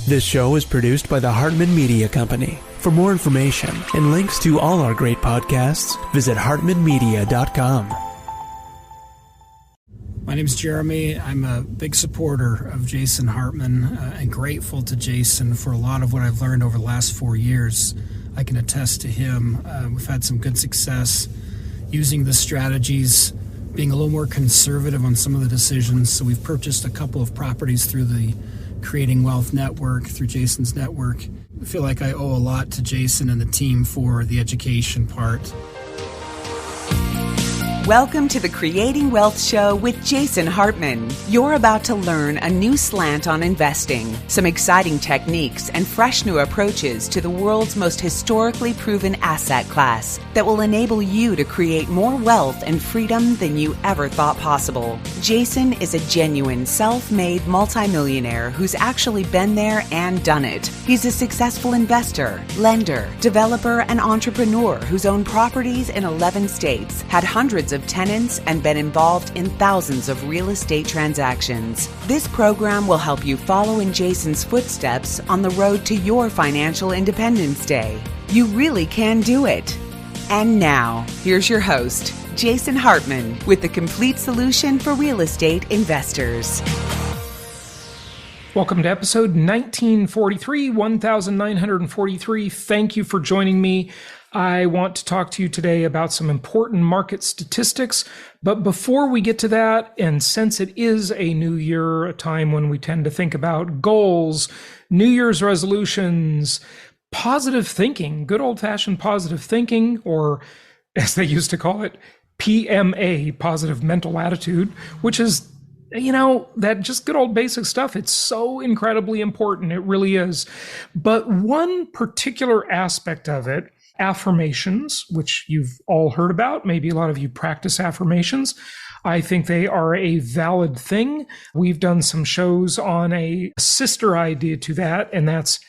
This show is produced by the Hartman Media Company. For more information and links to all our great podcasts, visit hartmanmedia.com. My name is Jeremy. I'm a big supporter of Jason Hartman and grateful to Jason for a lot of what I've learned over the last 4 years. I can attest to him. We've had some good success using the strategies, being a little more conservative on some of the decisions. So we've purchased a couple of properties through the Creating Wealth Network, through Jason's network. I feel like I owe a lot to Jason and the team for the education part. Welcome to the Creating Wealth Show with Jason Hartman. You're about to learn a new slant on investing, some exciting techniques, and fresh new approaches to the world's most historically proven asset class that will enable you to create more wealth and freedom than you ever thought possible. Jason is a genuine self-made multimillionaire who's actually been there and done it. He's a successful investor, lender, developer, and entrepreneur who's owned properties in 11 states, had hundreds of tenants, and been involved in thousands of real estate transactions. This program will help you follow in Jason's footsteps on the road to your financial independence day. You really can do it. And now, here's your host, Jason Hartman, with the complete solution for real estate investors. Welcome to episode 1943. Thank you for joining me. I want to talk to you today about some important market statistics. But before we get to that, and since it is a new year, a time when we tend to think about goals, New Year's resolutions, positive thinking, good old-fashioned positive thinking, or as they used to call it, PMA, positive mental attitude, which is, that just good old basic stuff. It's so incredibly important. It really is. But one particular aspect of it, affirmations, which you've all heard about. Maybe a lot of you practice affirmations. I think they are a valid thing. We've done some shows on a sister idea to that, and that's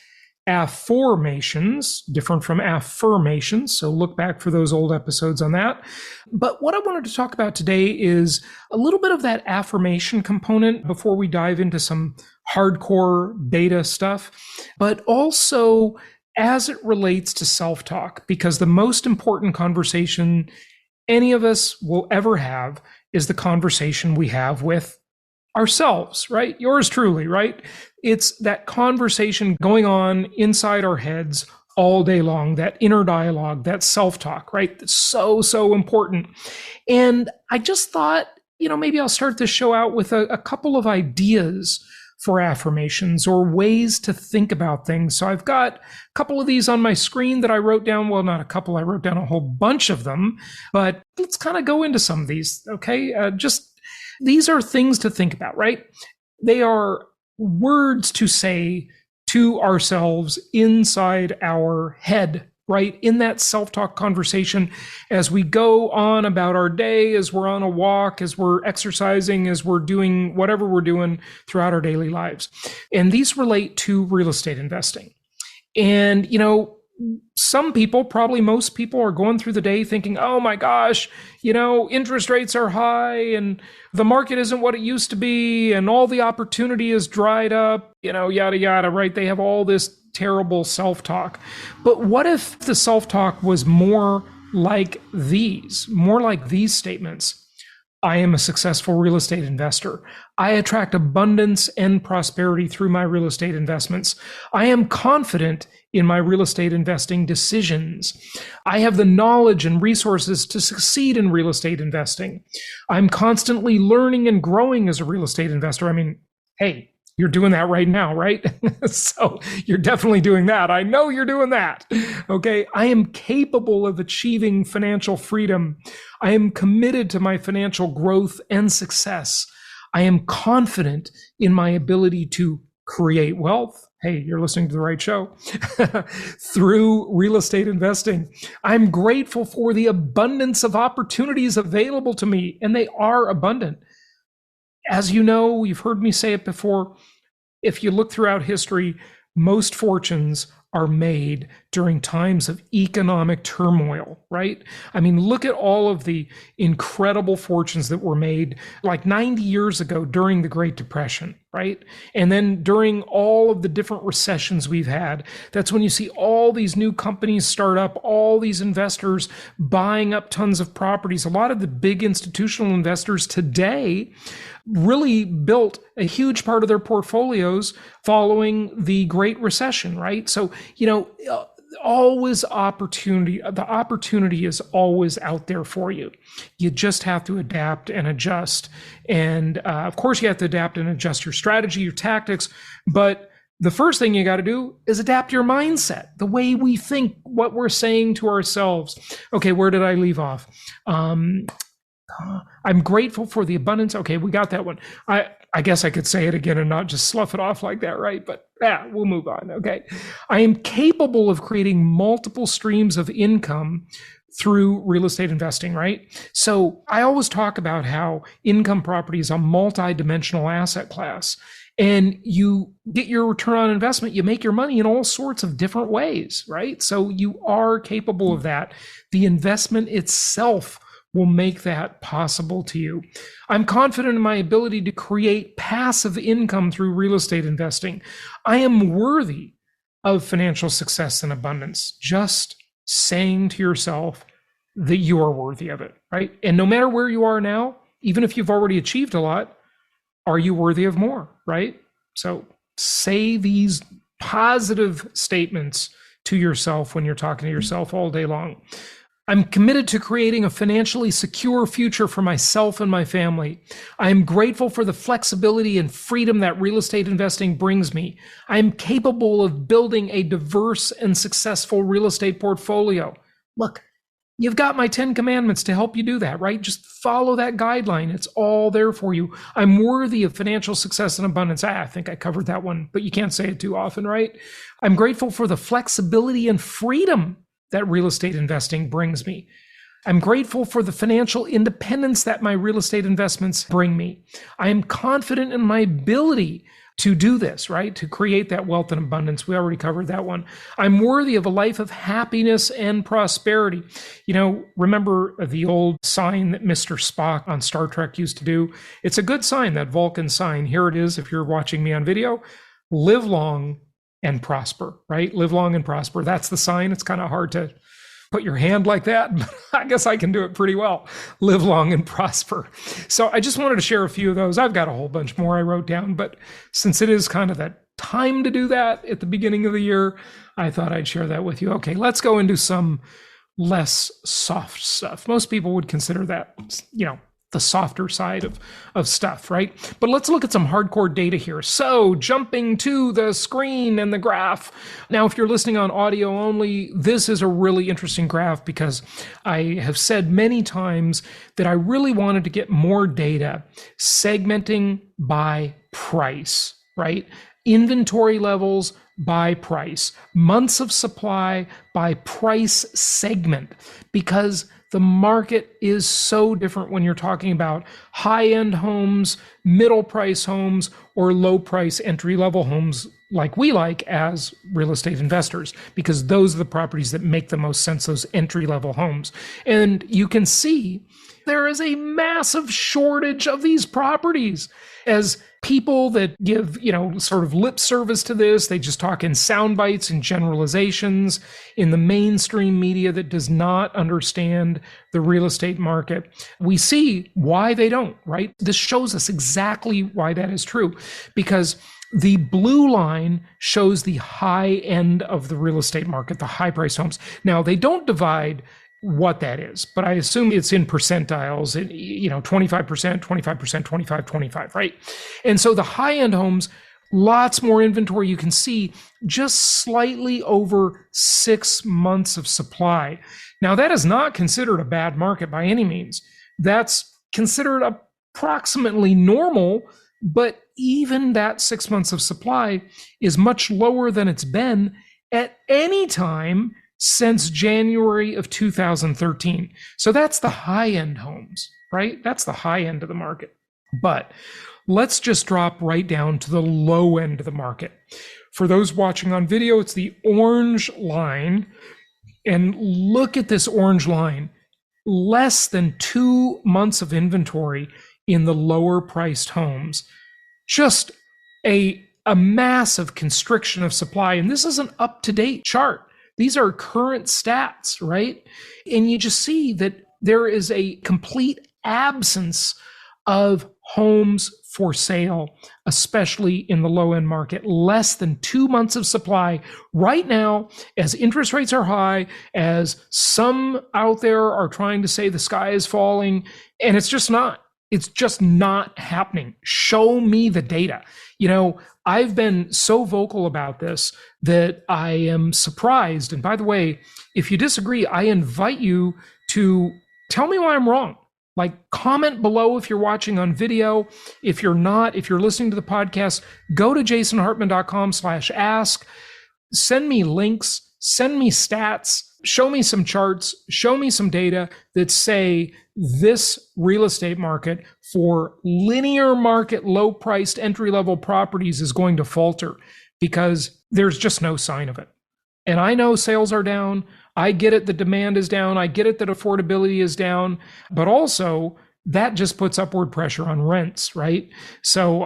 affirmations, different from affirmations. So look back for those old episodes on that. But what I wanted to talk about today is a little bit of that affirmation component before we dive into some hardcore beta stuff, but also as it relates to self-talk, because the most important conversation any of us will ever have is the conversation we have with ourselves, right? Yours truly, right? It's that conversation going on inside our heads all day long, that inner dialogue, that self-talk, right? That's so, so important. And I just thought, maybe I'll start this show out with a couple of ideas for affirmations or ways to think about things. So I've got a couple of these on my screen that I wrote down. Well, not a couple, I wrote down a whole bunch of them, but let's kind of go into some of these, okay? These are things to think about, right? They are words to say to ourselves inside our head, right? In that self-talk conversation as we go on about our day, as we're on a walk, as we're exercising, as we're doing whatever we're doing throughout our daily lives. And these relate to real estate investing. And, some people, probably most people, are going through the day thinking, oh my gosh, interest rates are high and the market isn't what it used to be and all the opportunity is dried up, yada, yada, right? They have all this terrible self-talk. But what if the self-talk was more like these statements? I am a successful real estate investor. I attract abundance and prosperity through my real estate investments. I am confident in my real estate investing decisions. I have the knowledge and resources to succeed in real estate investing. I'm constantly learning and growing as a real estate investor. I mean, hey, you're doing that right now, right? So you're definitely doing that. I know you're doing that. Okay. I am capable of achieving financial freedom. I am committed to my financial growth and success. I am confident in my ability to create wealth. Hey, you're listening to the right show. Through real estate investing. I'm grateful for the abundance of opportunities available to me, and they are abundant. As you know, you've heard me say it before, if you look throughout history, most fortunes are made during times of economic turmoil, right? I mean, look at all of the incredible fortunes that were made like 90 years ago during the Great Depression, right? And then during all of the different recessions we've had, that's when you see all these new companies start up, all these investors buying up tons of properties. A lot of the big institutional investors today really built a huge part of their portfolios following the Great Recession, right? So, always opportunity. The opportunity is always out there for you. You just have to adapt and adjust. And of course, you have to adapt and adjust your strategy, your tactics. But the first thing you got to do is adapt your mindset, the way we think, what we're saying to ourselves. Okay, where did I leave off? I'm grateful for the abundance. Okay, we got that one. I guess I could say it again and not just slough it off like that, right? But we'll move on. Okay. I am capable of creating multiple streams of income through real estate investing, right? So I always talk about how income property is a multi-dimensional asset class. And you get your return on investment, you make your money in all sorts of different ways, right? So you are capable of that. The investment itself will make that possible to you. I'm confident in my ability to create passive income through real estate investing. I am worthy of financial success and abundance. Just saying to yourself that you are worthy of it, right? And no matter where you are now, even if you've already achieved a lot, are you worthy of more, right? So say these positive statements to yourself when you're talking to yourself all day long. I'm committed to creating a financially secure future for myself and my family. I am grateful for the flexibility and freedom that real estate investing brings me. I am capable of building a diverse and successful real estate portfolio. Look, you've got my 10 commandments to help you do that, right? Just follow that guideline. It's all there for you. I'm worthy of financial success and abundance. I think I covered that one, but you can't say it too often, right? I'm grateful for the flexibility and freedom that real estate investing brings me. I'm grateful for the financial independence that my real estate investments bring me. I am confident in my ability to do this, right? To create that wealth and abundance. We already covered that one. I'm worthy of a life of happiness and prosperity. Remember the old sign that Mr. Spock on Star Trek used to do? It's a good sign, that Vulcan sign. Here it is, if you're watching me on video. Live long and prosper, right? Live long and prosper. That's the sign. It's kind of hard to put your hand like that, but I guess I can do it pretty well. Live long and prosper. So I just wanted to share a few of those. I've got a whole bunch more I wrote down, but since it is kind of that time to do that at the beginning of the year, I thought I'd share that with you. Okay, let's go into some less soft stuff. Most people would consider that, the softer side of stuff, right? But let's look at some hardcore data here. So jumping to the screen and the graph. Now, if you're listening on audio only, this is a really interesting graph because I have said many times that I really wanted to get more data segmenting by price, right? Inventory levels by price, months of supply by price segment, because the market is so different when you're talking about high-end homes, middle-price homes, or low-price entry-level homes like we like as real estate investors, because those are the properties that make the most sense, those entry-level homes. And you can see there is a massive shortage of these properties. As people that give, sort of lip service to this, they just talk in sound bites and generalizations in the mainstream media that does not understand the real estate market. We see why they don't, right? This shows us exactly why that is true, because the blue line shows the high end of the real estate market, the high price homes. Now, they don't divide what that is, but I assume it's in percentiles, 25%, 25%, 25, 25, right? And so the high-end homes, lots more inventory. You can see just slightly over 6 months of supply. Now, that is not considered a bad market by any means. That's considered approximately normal, but even that 6 months of supply is much lower than it's been at any time since January of 2013. So that's the high-end homes, right? That's the high end of the market. But let's just drop right down to the low end of the market. For those watching on video, it's the orange line. And look at this orange line. Less than 2 months of inventory in the lower priced homes. Just a massive constriction of supply. And this is an up-to-date chart. These are current stats, right? And you just see that there is a complete absence of homes for sale, especially in the low-end market. Less than 2 months of supply right now, as interest rates are high, as some out there are trying to say the sky is falling, and it's just not. It's just not happening. Show me the data. I've been so vocal about this that I am surprised. And by the way, if you disagree, I invite you to tell me why I'm wrong. Like, comment below if you're watching on video. If you're not, if you're listening to the podcast, go to jasonhartman.com/ask. Send me links, send me stats, show me some charts, show me some data that say this real estate market for linear market, low-priced entry-level properties is going to falter, because there's just no sign of it. And I know sales are down. I get it, the demand is down. I get it that affordability is down, but also that just puts upward pressure on rents, right? So,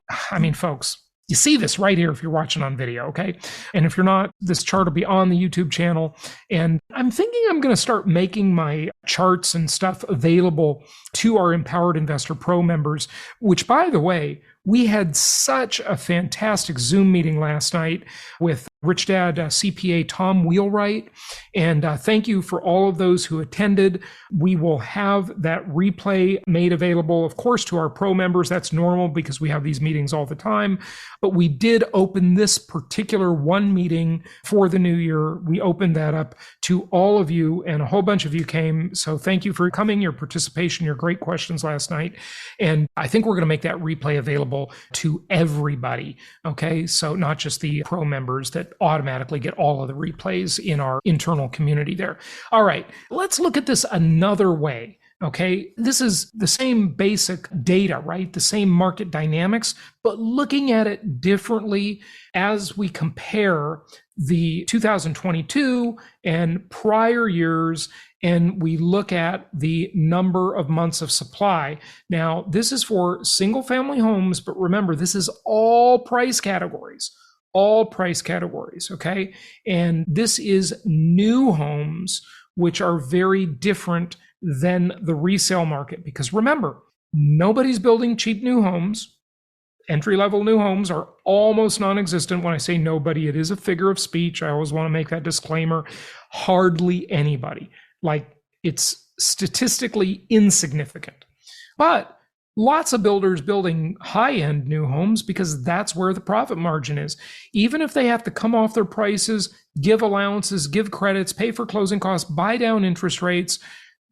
folks, you see this right here if you're watching on video, okay? And if you're not, this chart will be on the YouTube channel. And I'm thinking I'm going to start making my charts and stuff available to our Empowered Investor Pro members, which, by the way, we had such a fantastic Zoom meeting last night with Rich Dad CPA Tom Wheelwright. And thank you for all of those who attended. We will have that replay made available, of course, to our pro members. That's normal because we have these meetings all the time. But we did open this particular one meeting for the new year. We opened that up to all of you, and a whole bunch of you came. So thank you for coming, your participation, your great questions last night. And I think we're going to make that replay available to everybody. Okay. So not just the pro members that automatically get all of the replays in our internal community there. All right. Let's look at this another way. Okay. This is the same basic data, right? The same market dynamics, but looking at it differently as we compare the 2022 and prior years, and we look at the number of months of supply. Now, this is for single family homes, but remember, this is all price categories, okay? And this is new homes, which are very different than the resale market, because remember, nobody's building cheap new homes. Entry-level new homes are almost non-existent. When I say nobody, it is a figure of speech. I always want to make that disclaimer. Hardly anybody. Like, it's statistically insignificant. But lots of builders building high-end new homes because that's where the profit margin is. Even if they have to come off their prices, give allowances, give credits, pay for closing costs, buy down interest rates,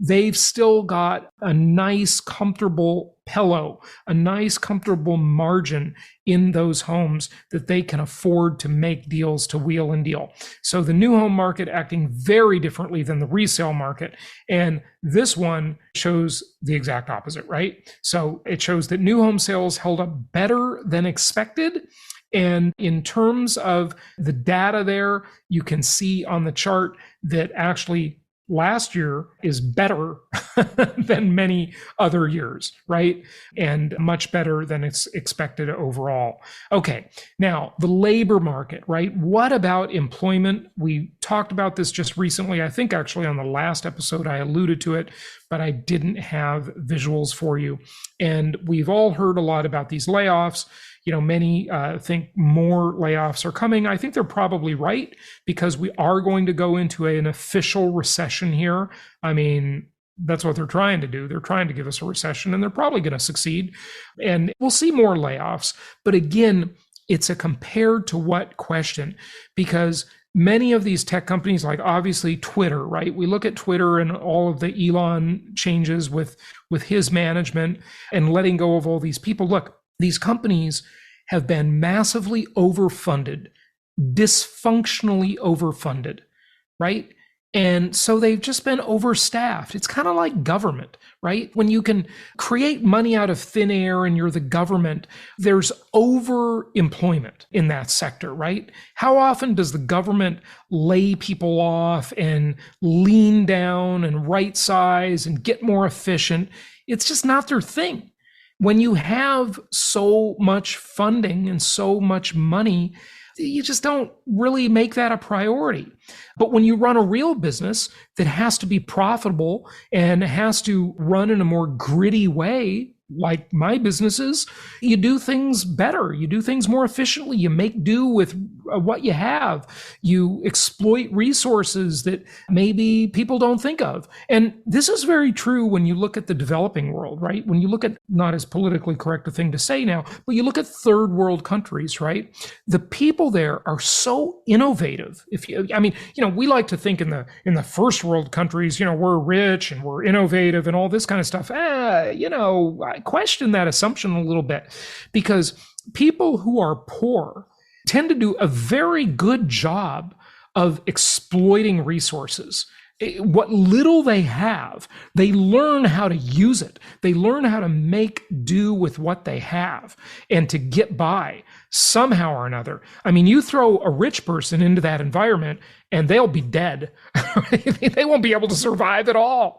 they've still got a nice, comfortable pillow, a nice, comfortable margin in those homes that they can afford to make deals to wheel and deal. So the new home market acting very differently than the resale market. And this one shows the exact opposite, right? So it shows that new home sales held up better than expected. And in terms of the data there, you can see on the chart that actually last year is better than many other years, right? And much better than it's expected overall. Okay, now the labor market, right? What about employment? We talked about this just recently. I think actually on the last episode I alluded to it, but I didn't have visuals for you. And we've all heard a lot about these layoffs. Many think more layoffs are coming. I think they're probably right, because we are going to go into an official recession here. That's what they're trying to do. They're trying to give us a recession, and they're probably going to succeed. And we'll see more layoffs. But again, it's a compared to what question, because many of these tech companies, like obviously Twitter, right? We look at Twitter and all of the Elon changes with his management and letting go of all these people. Look, these companies have been massively overfunded, dysfunctionally overfunded, right? And so they've just been overstaffed. It's kind of like government, right? When you can create money out of thin air and you're the government, there's overemployment in that sector, right? How often does the government lay people off and lean down and right size and get more efficient? It's just not their thing. When you have so much funding and so much money, you just don't really make that a priority. But when you run a real business that has to be profitable and has to run in a more gritty way, like my businesses, you do things better. You do things more efficiently. You make do with what you have. You exploit resources that maybe people don't think of. And this is very true when you look at the developing world, right? When you look at, not as politically correct a thing to say now, but you look at third world countries, right? The people there are so innovative. We like to think in the first world countries, we're rich and we're innovative and all this kind of stuff. I question that assumption a little bit, because people who are poor tend to do a very good job of exploiting resources. What little they have, they learn how to use it. They learn how to make do with what they have and to get by somehow or another. I mean, you throw a rich person into that environment and they'll be dead. They won't be able to survive at all.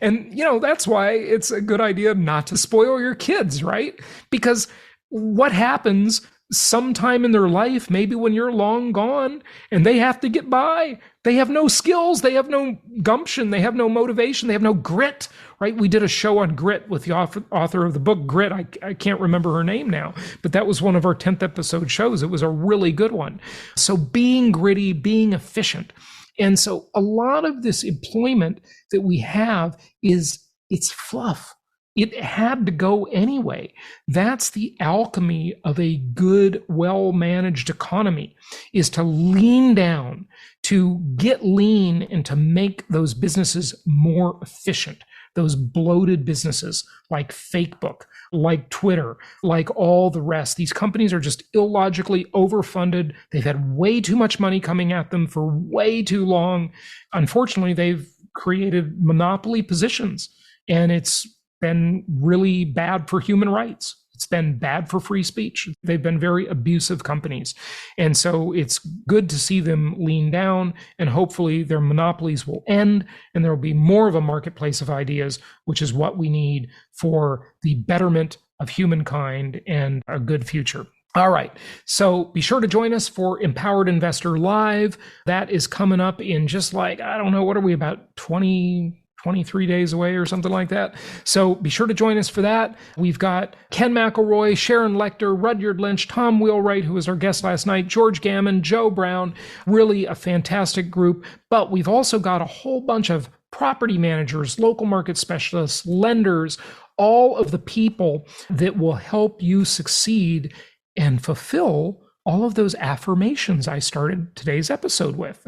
And, that's why it's a good idea not to spoil your kids, right? Because what happens sometime in their life, maybe when you're long gone and they have to get by, they have no skills, they have no gumption, they have no motivation, they have no grit, right? We did a show on grit with the author of the book Grit. I can't remember her name now, but that was one of our 10th episode shows. It was a really good one. So being gritty, being efficient. And so a lot of this employment that we have it's fluff. It had to go anyway. That's the alchemy of a good, well-managed economy, is to lean down, to get lean, and to make those businesses more efficient. Those bloated businesses like Facebook, like Twitter, like all the rest. These companies are just illogically overfunded. They've had way too much money coming at them for way too long. Unfortunately, they've created monopoly positions, and it's been really bad for human rights. It's been bad for free speech. They've been very abusive companies. And so it's good to see them lean down, and hopefully their monopolies will end and there will be more of a marketplace of ideas, which is what we need for the betterment of humankind and a good future. All right. So be sure to join us for Empowered Investor Live. That is coming up in just what are we, about 23 days away or something like that. So be sure to join us for that. We've got Ken McElroy, Sharon Lecter, Rudyard Lynch, Tom Wheelwright, who was our guest last night, George Gammon, Joe Brown, really a fantastic group. But we've also got a whole bunch of property managers, local market specialists, lenders, all of the people that will help you succeed and fulfill all of those affirmations I started today's episode with,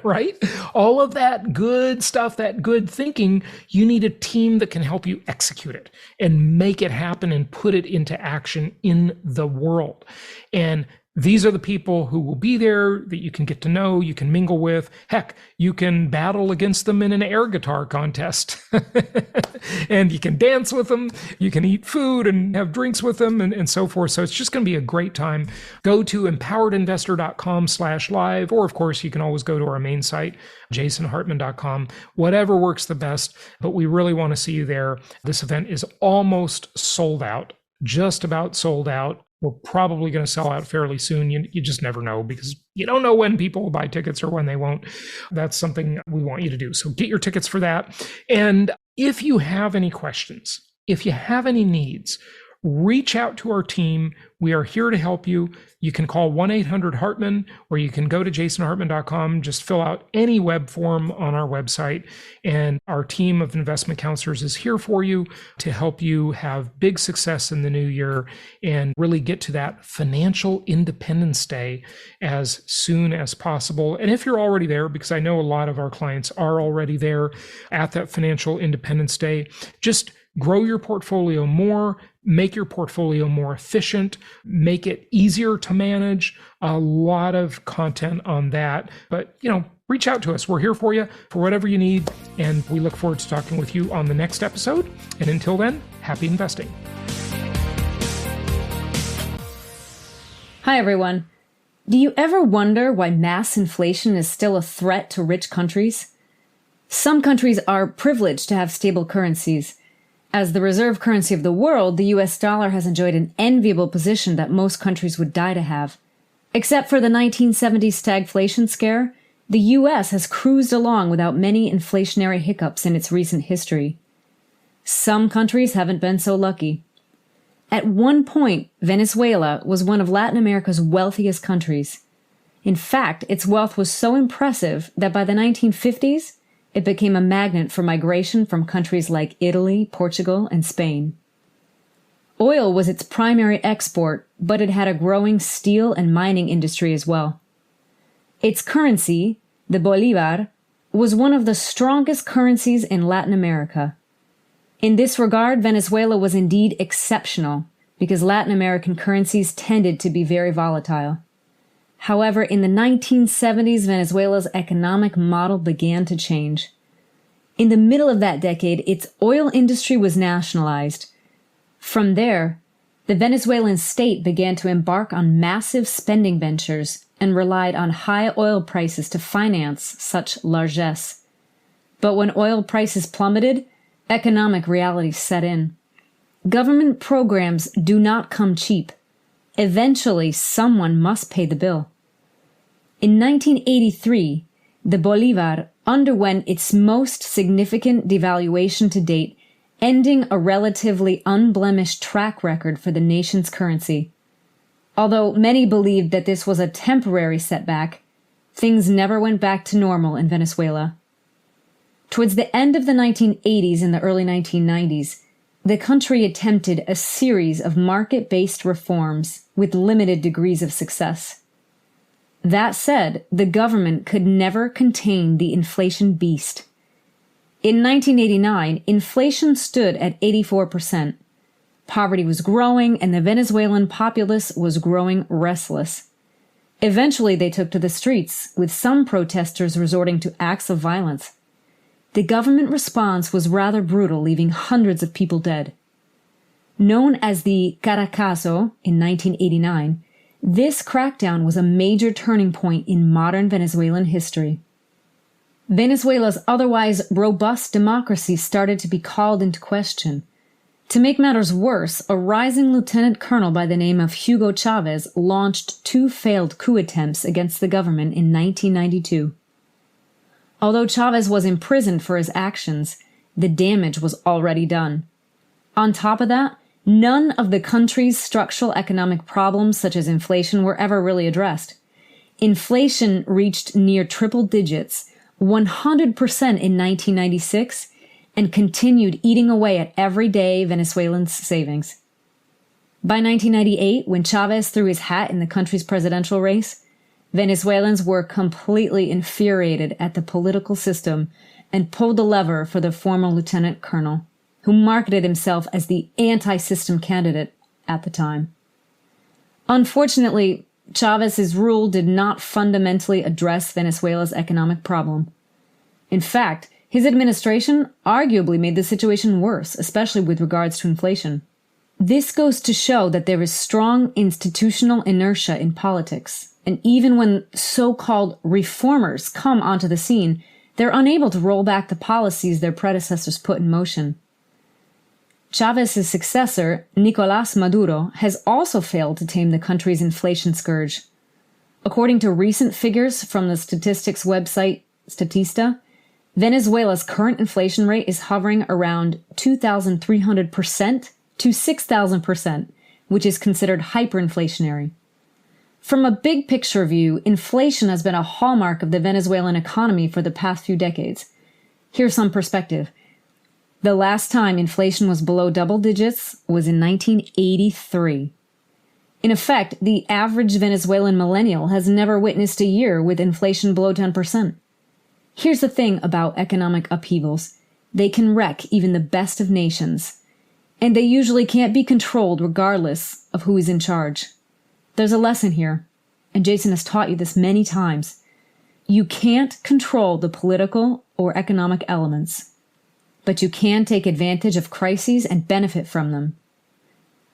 right? All of that good stuff, that good thinking, you need a team that can help you execute it and make it happen and put it into action in the world. And these are the people who will be there that you can get to know, you can mingle with. Heck, you can battle against them in an air guitar contest. And you can dance with them, you can eat food and have drinks with them and so forth. So it's just going to be a great time. Go to empoweredinvestor.com/live, or of course, you can always go to our main site, jasonhartman.com, whatever works the best. But we really want to see you there. This event is almost sold out, just about sold out. We're probably going to sell out fairly soon. You just never know, because you don't know when people will buy tickets or when they won't. That's something we want you to do. So get your tickets for that. And if you have any questions, if you have any needs, reach out to our team. We are here to help you. You can call 1-800-HARTMAN, or you can go to jasonhartman.com, just fill out any web form on our website. And our team of investment counselors is here for you to help you have big success in the new year and really get to that financial independence day as soon as possible. And if you're already there, because I know a lot of our clients are already there at that financial independence day, just grow your portfolio more, make your portfolio more efficient, make it easier to manage. A lot of content on that. But, reach out to us. We're here for you for whatever you need, and we look forward to talking with you on the next episode. And until then, happy investing. Hi, everyone. Do you ever wonder why mass inflation is still a threat to rich countries? Some countries are privileged to have stable currencies. As the reserve currency of the world, the US dollar has enjoyed an enviable position that most countries would die to have. Except for the 1970s stagflation scare, the US has cruised along without many inflationary hiccups in its recent history. Some countries haven't been so lucky. At one point, Venezuela was one of Latin America's wealthiest countries. In fact, its wealth was so impressive that by the 1950s, it became a magnet for migration from countries like Italy, Portugal, and Spain. Oil was its primary export, but it had a growing steel and mining industry as well. Its currency, the Bolívar, was one of the strongest currencies in Latin America. In this regard, Venezuela was indeed exceptional, because Latin American currencies tended to be very volatile. However, in the 1970s, Venezuela's economic model began to change. In the middle of that decade, its oil industry was nationalized. From there, the Venezuelan state began to embark on massive spending ventures and relied on high oil prices to finance such largesse. But when oil prices plummeted, economic realities set in. Government programs do not come cheap. Eventually, someone must pay the bill. In 1983, the Bolívar underwent its most significant devaluation to date, ending a relatively unblemished track record for the nation's currency. Although many believed that this was a temporary setback, things never went back to normal in Venezuela. Towards the end of the 1980s and the early 1990s, the country attempted a series of market-based reforms with limited degrees of success. That said, the government could never contain the inflation beast. In 1989, inflation stood at 84%. Poverty was growing, and the Venezuelan populace was growing restless. Eventually, they took to the streets, with some protesters resorting to acts of violence. The government response was rather brutal, leaving hundreds of people dead. Known as the Caracazo in 1989, this crackdown was a major turning point in modern Venezuelan history. Venezuela's otherwise robust democracy started to be called into question. To make matters worse, a rising lieutenant colonel by the name of Hugo Chavez launched 2 failed coup attempts against the government in 1992. Although Chavez was imprisoned for his actions, the damage was already done. On top of that, none of the country's structural economic problems, such as inflation, were ever really addressed. Inflation reached near triple digits, 100% in 1996, and continued eating away at everyday Venezuelans' savings. By 1998, when Chavez threw his hat in the country's presidential race, Venezuelans were completely infuriated at the political system and pulled the lever for the former lieutenant colonel, who marketed himself as the anti-system candidate at the time. Unfortunately, Chavez's rule did not fundamentally address Venezuela's economic problem. In fact, his administration arguably made the situation worse, especially with regards to inflation. This goes to show that there is strong institutional inertia in politics. And even when so-called reformers come onto the scene, they're unable to roll back the policies their predecessors put in motion. Chavez's successor, Nicolás Maduro, has also failed to tame the country's inflation scourge. According to recent figures from the statistics website Statista, Venezuela's current inflation rate is hovering around 2,300% to 6,000%, which is considered hyperinflationary. From a big picture view, inflation has been a hallmark of the Venezuelan economy for the past few decades. Here's some perspective. The last time inflation was below double digits was in 1983. In effect, the average Venezuelan millennial has never witnessed a year with inflation below 10%. Here's the thing about economic upheavals. They can wreck even the best of nations. And they usually can't be controlled regardless of who is in charge. There's a lesson here, and Jason has taught you this many times. You can't control the political or economic elements, but you can take advantage of crises and benefit from them.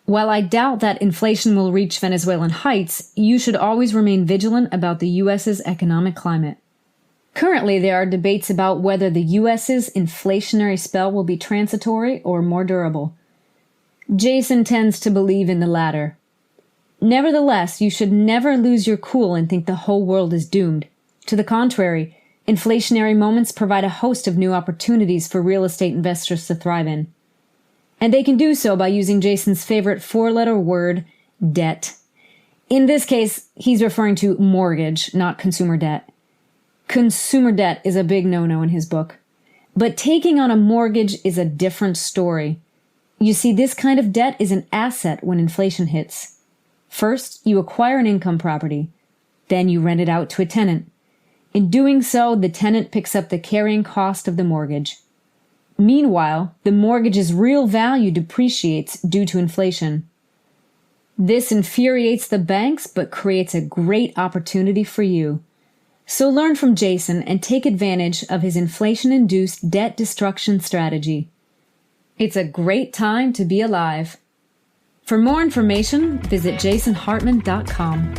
While I doubt that inflation will reach Venezuelan heights, you should always remain vigilant about the U.S.'s economic climate. Currently, there are debates about whether the U.S.'s inflationary spell will be transitory or more durable. Jason tends to believe in the latter. Nevertheless, you should never lose your cool and think the whole world is doomed. To the contrary, inflationary moments provide a host of new opportunities for real estate investors to thrive in. And they can do so by using Jason's favorite four-letter word, debt. In this case, he's referring to mortgage, not consumer debt. Consumer debt is a big no-no in his book. But taking on a mortgage is a different story. You see, this kind of debt is an asset when inflation hits. First, you acquire an income property. Then you rent it out to a tenant. In doing so, the tenant picks up the carrying cost of the mortgage. Meanwhile, the mortgage's real value depreciates due to inflation. This infuriates the banks but creates a great opportunity for you. So learn from Jason and take advantage of his inflation-induced debt destruction strategy. It's a great time to be alive. For more information, visit jasonhartman.com.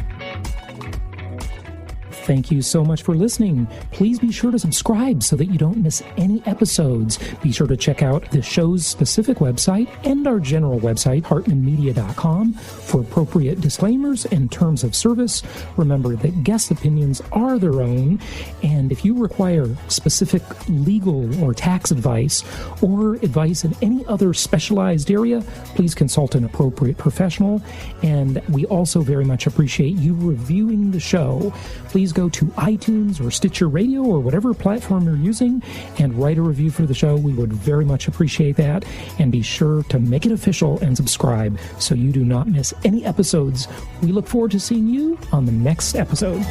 Thank you so much for listening. Please be sure to subscribe so that you don't miss any episodes. Be sure to check out the show's specific website and our general website, hartmanmedia.com, for appropriate disclaimers and terms of service. Remember that guest opinions are their own, and if you require specific legal or tax advice or advice in any other specialized area, please consult an appropriate professional. And we also very much appreciate you reviewing the show. Please go to iTunes or Stitcher Radio or whatever platform you're using and write a review for the show. We would very much appreciate that. And be sure to make it official and subscribe so you do not miss any episodes. We look forward to seeing you on the next episode.